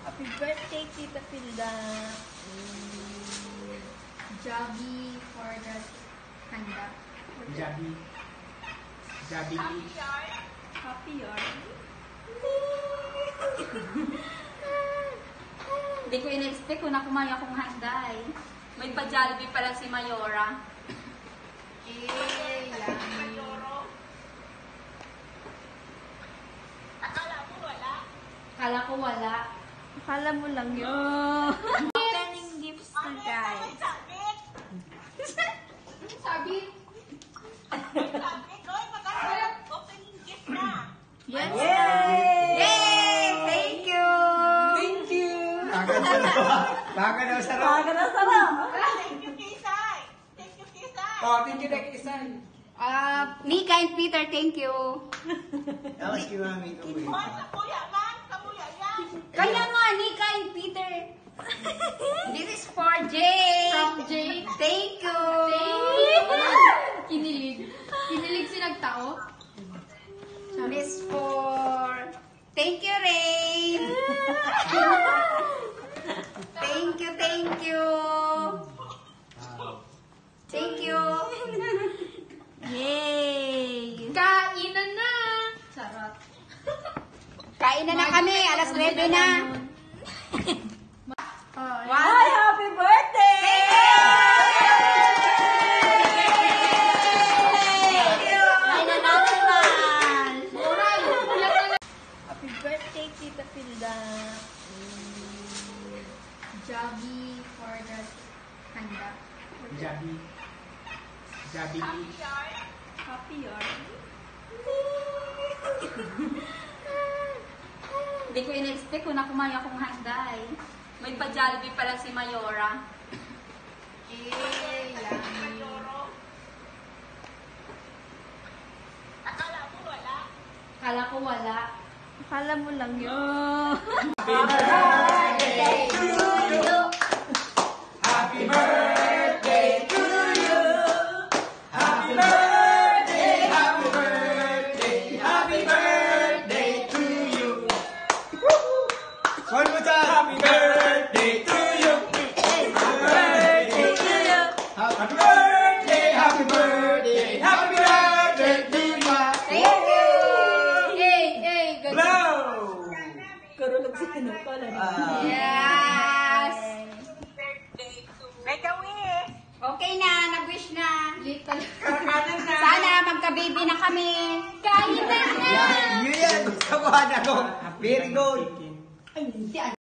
Happy birthday, Tita Pilda. Jabi for the handa. Jabi. Happy yarn. Hindi ko in-expect kung nakumaya akong handa eh. May pa-Jollibee pala si Mayora. Yummy. Kala ko wala. Akala mo lang yun. Opening gifts na, guys. Sabi? Yes. Yay! Thank you! Thank you. Baka daw sarap. Baga na sarap. Oh, thank you na Kisay. Nika and Peter, thank you. Tapos si Mami ko. Kaya nga, Nika and Peter. This is for Jake. From Jake. Thank you. Kinilig. Kinilig si nagtao. This for... Thank you, Rain. Thank you, thank you. Thank you. Yay! Kainan na. Charot. Kainan na kami. Alas 9 na. Wow! Happy birthday! Happy birthday, Tita Pilda. Jabi for the handa. Jabi. Happy yarn. Hindi ko in-expect kung nakumaya akong handa eh. May pa-Jollibee pala si Mayora. Yummy. Kala ko wala. Akala mo lang yun. Happy birthday to you. Happy birthday, happy birthday, happy birthday to you. One more time. Happy birthday to you. Happy birthday to you. Happy birthday, happy birthday, happy birthday to you. Thank you! Yay! Yay! Blow! Karulog si Tinapala. Yes! Make a wish! Okay na, nag-wish na. Little. Sana magka-baby na kami. Kain na na! Yun yan! Gusto ko na ko. Very good. Ay, hindi.